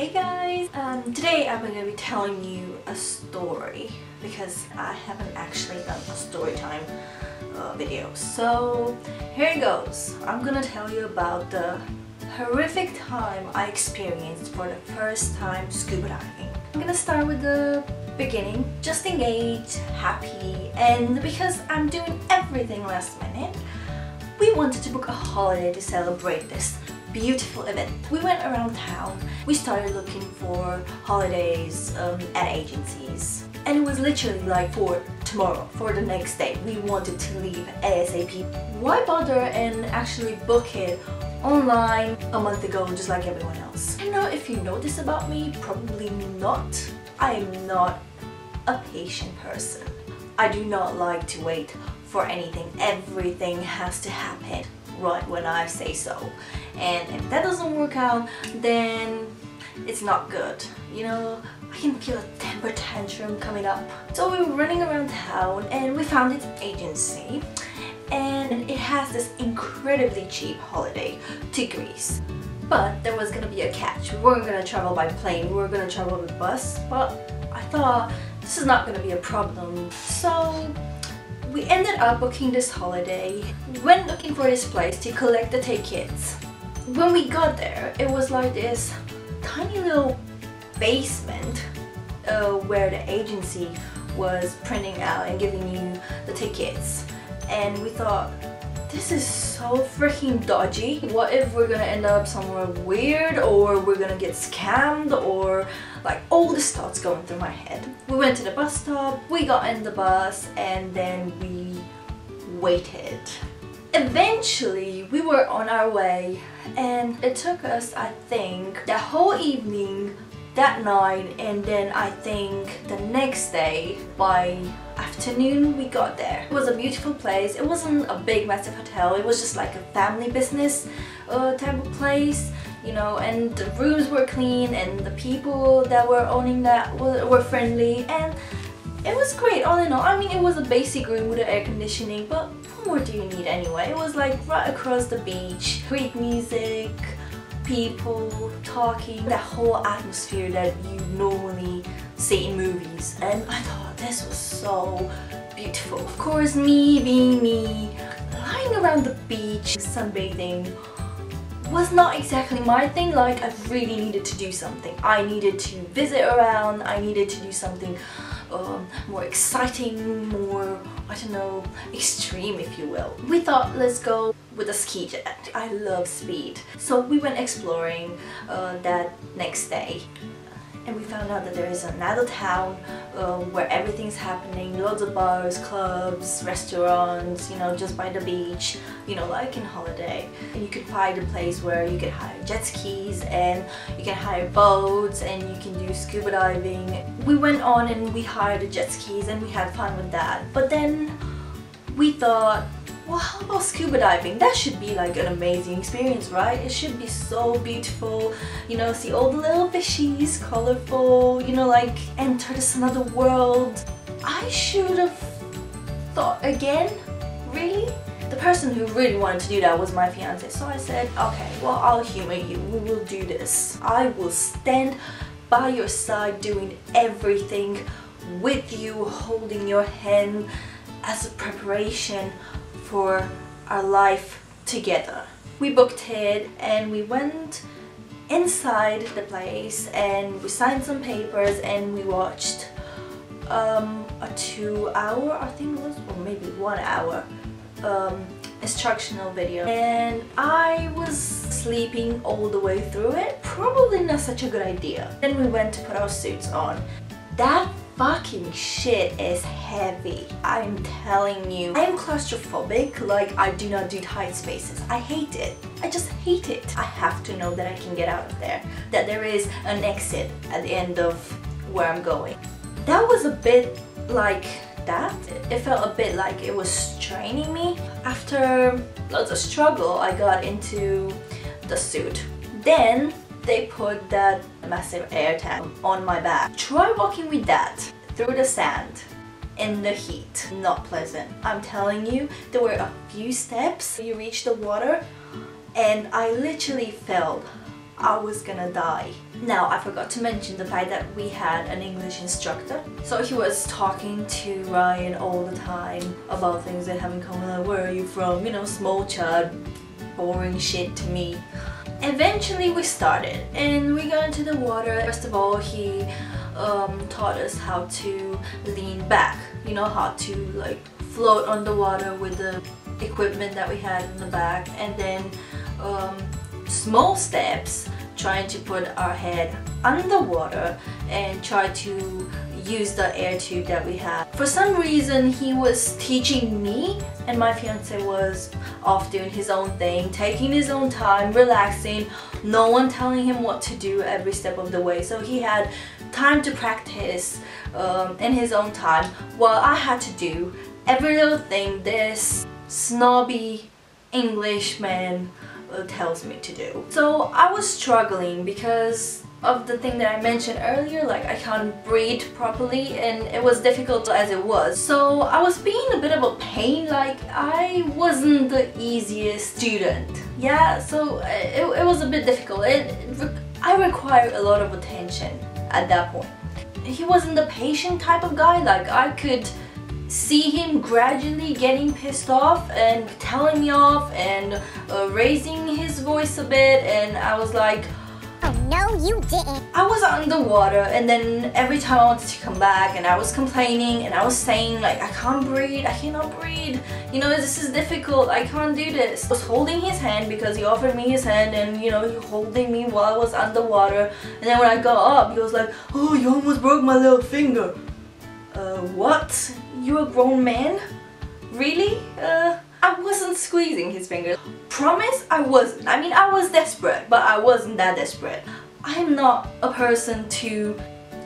Hey guys! Today I'm going to be telling you a story because I haven't actually done a story time video. So here it goes. I'm gonna tell you about the horrific time I experienced for the first time scuba diving. I'm gonna start with the beginning. Just engaged, happy, and because I'm doing everything last minute, we wanted to book a holiday to celebrate this beautiful event. We went around town. We started looking for holidays at agencies, and it was literally like for tomorrow, for the next day. We wanted to leave ASAP. Why bother and actually book it online a month ago just like everyone else? I don't know if you know this about me, probably not. I am not a patient person. I do not like to wait for anything. Everything has to happen right when I say so, and if that doesn't work out, then it's not good. You know, I can feel a temper tantrum coming up. So we were running around town and we found this agency, and it has this incredibly cheap holiday to Greece. But there was gonna be a catch. We weren't gonna travel by plane, we were gonna travel with bus, but I thought this is not gonna be a problem. So we ended up booking this holiday. We went looking for this place to collect the tickets. When we got there, it was like this tiny little basement where the agency was printing out and giving you the tickets. And we thought, this is so freaking dodgy. What if we're gonna end up somewhere weird, or we're gonna get scammed, or like all this thoughts going through my head. We went to the bus stop, we got in the bus, and then we waited. Eventually we were on our way, and it took us, I think, the whole evening, that night, and then I think the next day by afternoon we got there. It was a beautiful place. It wasn't a big massive hotel, it was just like a family business type of place, you know, and the rooms were clean and the people that were owning that were friendly, and it was great all in all. I mean, it was a basic room with air conditioning, but what more do you need anyway? It was like right across the beach, great music, people talking, that whole atmosphere that you normally see in movies, and I thought this was so beautiful. Of course, me being me, lying around the beach sunbathing was not exactly my thing. Like, I really needed to do something. I needed to visit around, I needed to do something more exciting, more, I don't know, extreme if you will. We thought, let's go with a ski jet. I love speed. So we went exploring that next day, and we found out that there is another town where everything's happening, loads of bars, clubs, restaurants, you know, just by the beach, you know, like in holiday. And you could find a place where you can hire jet skis, and you can hire boats, and you can do scuba diving. We went on and we hired the jet skis and we had fun with that. But then we thought, well, how about scuba diving? That should be like an amazing experience, right? It should be so beautiful, you know, see all the little fishies, colorful, you know, like enter this another world. I should have thought again, really? The person who really wanted to do that was my fiance, so I said, okay, well, I'll humor you, we will do this. I will stand by your side doing everything with you, holding your hand as a preparation for our life together. We booked it and we went inside the place and we signed some papers and we watched a 2-hour, I think it was, or maybe 1 hour instructional video, and I was sleeping all the way through it. Probably not such a good idea. Then we went to put our suits on. That fucking shit is heavy. I'm telling you. I am claustrophobic. Like, I do not do tight spaces. I hate it. I just hate it. I have to know that I can get out of there, that there is an exit at the end of where I'm going. That was a bit like that. It felt a bit like it was straining me. After lots of struggle, I got into the suit. Then they put that massive air tank on my back. Try walking with that through the sand in the heat. Not pleasant. I'm telling you, there were a few steps. You reach the water and I literally felt I was gonna die. Now, I forgot to mention the fact that we had an English instructor. So he was talking to Ryan all the time about things they have in common, like where are you from, you know, small child, boring shit to me. Eventually we started and we got into the water. First of all, he taught us how to lean back, you know, how to like float on the water with the equipment that we had in the back, and then small steps, trying to put our head underwater and try to use the air tube that we had. For some reason he was teaching me and my fiance was off doing his own thing, taking his own time, relaxing, no one telling him what to do every step of the way. So he had time to practice in his own time, while I had to do every little thing this snobby Englishman tells me to do. So I was struggling because of the thing that I mentioned earlier, like I can't breathe properly and it was difficult as it was. So I was being a bit of a pain, like I wasn't the easiest student. Yeah, so it was a bit difficult. I required a lot of attention at that point. He wasn't the patient type of guy, like I could see him gradually getting pissed off and telling me off and raising his voice a bit, and I was like, oh no you didn't. I was underwater and then every time I wanted to come back and I was complaining and I was saying like I can't breathe, I cannot breathe, you know, this is difficult, I can't do this. I was holding his hand because he offered me his hand, and you know, he holding me while I was underwater, and then when I got up he was like, oh, you almost broke my little finger. What? You're a grown man? Really? I wasn't squeezing his finger. Promise I wasn't. I mean, I was desperate, but I wasn't that desperate. I'm not a person to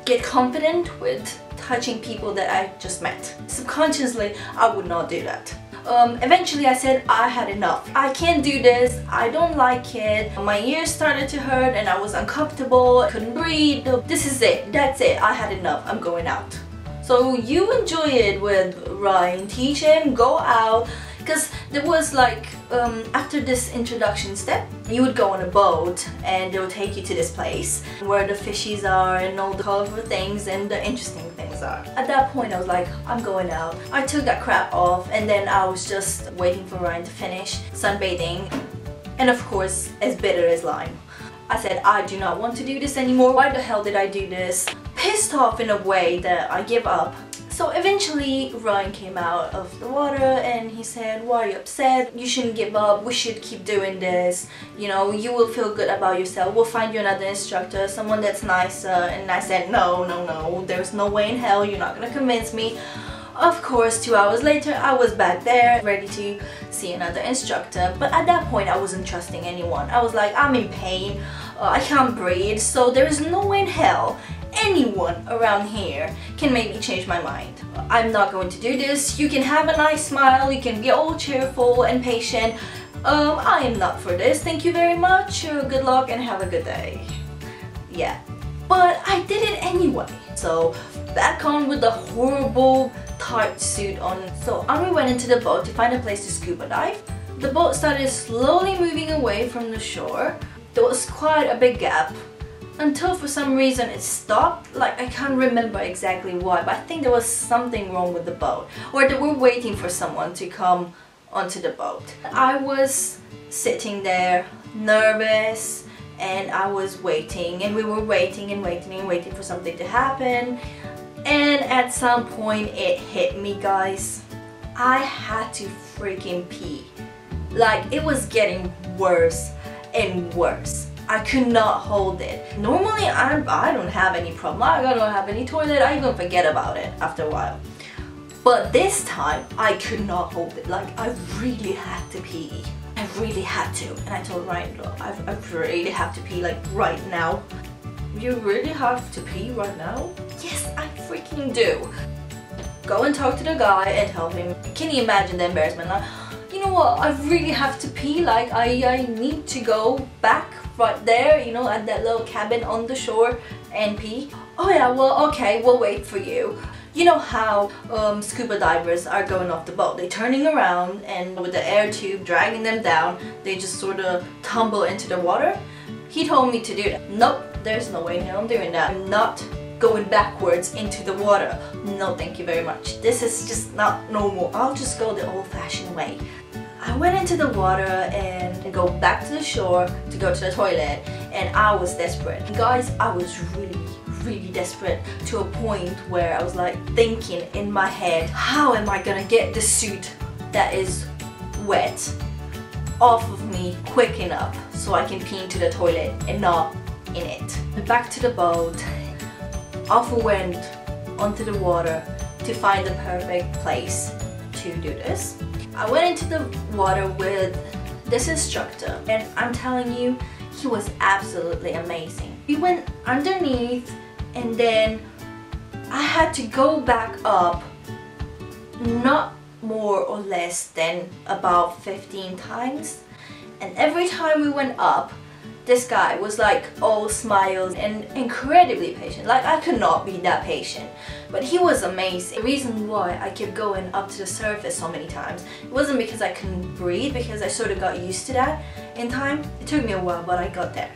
get confident with touching people that I just met. Subconsciously, I would not do that. Eventually I said I had enough. I can't do this, I don't like it. My ears started to hurt and I was uncomfortable, I couldn't breathe. This is it, that's it, I had enough, I'm going out. So you enjoy it with Ryan, teach him, go out, because there was like, after this introduction step, you would go on a boat and they would take you to this place where the fishies are and all the colorful things and the interesting things are. At that point I was like, I'm going out. I took that crap off and then I was just waiting for Ryan to finish sunbathing, and of course as bitter as lime. I said, I do not want to do this anymore. Why the hell did I do this? Pissed off in a way that I give up. So eventually Ryan came out of the water and he said, why are you upset? You shouldn't give up, we should keep doing this. You know, you will feel good about yourself. We'll find you another instructor, someone that's nicer. And I said, no, there's no way in hell, you're not gonna convince me. Of course, 2 hours later, I was back there, ready to see another instructor. But at that point, I wasn't trusting anyone. I was like, I'm in pain, I can't breathe, so there is no way in hell anyone around here can make me change my mind. I'm not going to do this. You can have a nice smile, you can be all cheerful and patient. I am not for this. Thank you very much. Good luck and have a good day. Yeah. But I did it anyway. So back on with the horrible tight suit on. So on we went into the boat to find a place to scuba dive. The boat started slowly moving away from the shore. There was quite a big gap until for some reason it stopped. Like, I can't remember exactly why, but I think there was something wrong with the boat, or they were waiting for someone to come onto the boat. I was sitting there nervous and I was waiting, and we were waiting and waiting and waiting for something to happen. And at some point it hit me, guys. I had to freaking pee. Like, it was getting worse and worse. I could not hold it. Normally I don't have any problem. I don't have any toilet. I even forget about it after a while. But this time I could not hold it. Like, I really had to pee. I really had to. And I told Ryan, look, I really have to pee, like right now. You really have to pee right now? Yes, I freaking do. Go and talk to the guy and tell him. Can you imagine the embarrassment? Like, you know what, I really have to pee. Like, I need to go back right there, you know, at that little cabin on the shore and pee. Oh yeah, well, okay, we'll wait for you. You know how scuba divers are going off the boat. They're turning around and with the air tube dragging them down, they just sort of tumble into the water. He told me to do that. Nope, there's no way I'm doing that. I'm not going backwards into the water. No, thank you very much. This is just not normal. I'll just go the old-fashioned way. I went into the water and go back to the shore to go to the toilet, and I was desperate. Guys, I was really desperate to a point where I was like thinking in my head, how am I gonna get the suit that is wet off of me quick enough so I can pee into the toilet and not in it. Back to the boat, off we went onto the water to find the perfect place to do this. I went into the water with this instructor, and I'm telling you, he was absolutely amazing. We went underneath, and then I had to go back up not more or less than about 15 times, and every time we went up, this guy was like all smiles and incredibly patient. Like, I could not be that patient, but he was amazing. The reason why I kept going up to the surface so many times, it wasn't because I couldn't breathe, because I sort of got used to that in time. It took me a while, but I got there.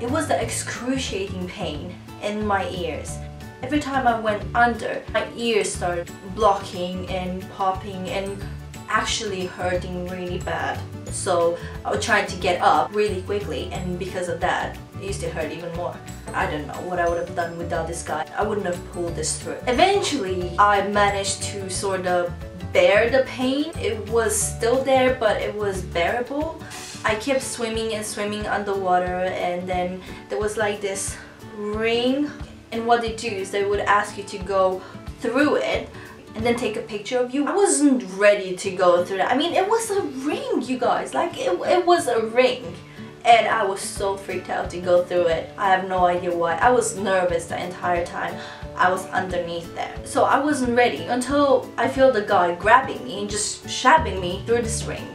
It was the excruciating pain in my ears. Every time I went under, my ears started blocking and popping and actually hurting really bad. So I was trying to get up really quickly, and because of that, it used to hurt even more. I don't know what I would have done without this guy. I wouldn't have pulled this through. Eventually, I managed to sort of bear the pain. It was still there, but it was bearable. I kept swimming and swimming underwater, and then there was like this ring, and what they do is they would ask you to go through it and then take a picture of you. I wasn't ready to go through that. I mean, it was a ring, you guys. Like, it was a ring. And I was so freaked out to go through it. I have no idea why. I was nervous the entire time I was underneath there. So I wasn't ready until I feel the guy grabbing me and just shoving me through this ring.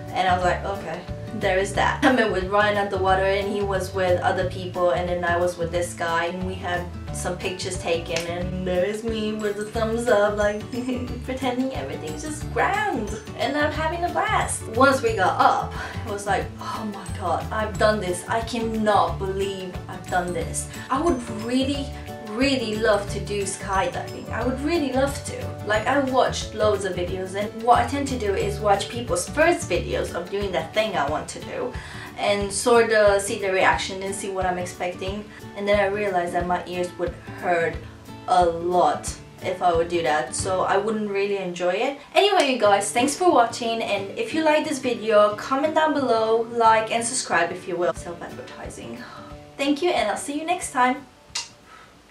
And I was like, okay, there is that. I met with Ryan underwater, and he was with other people, and then I was with this guy, and we had some pictures taken, and there's me with the thumbs up, like pretending everything's just grand, and I'm having a blast. Once we got up, it was like, oh my god, I've done this. I cannot believe I've done this. I would really love to do skydiving. I would really love to. Like, I watched loads of videos, and what I tend to do is watch people's first videos of doing that thing I want to do and sort of see the reaction and see what I'm expecting, and then I realized that my ears would hurt a lot if I would do that, so I wouldn't really enjoy it. Anyway, you guys, thanks for watching, and if you like this video, comment down below, like and subscribe if you will. Self-advertising. Thank you, and I'll see you next time.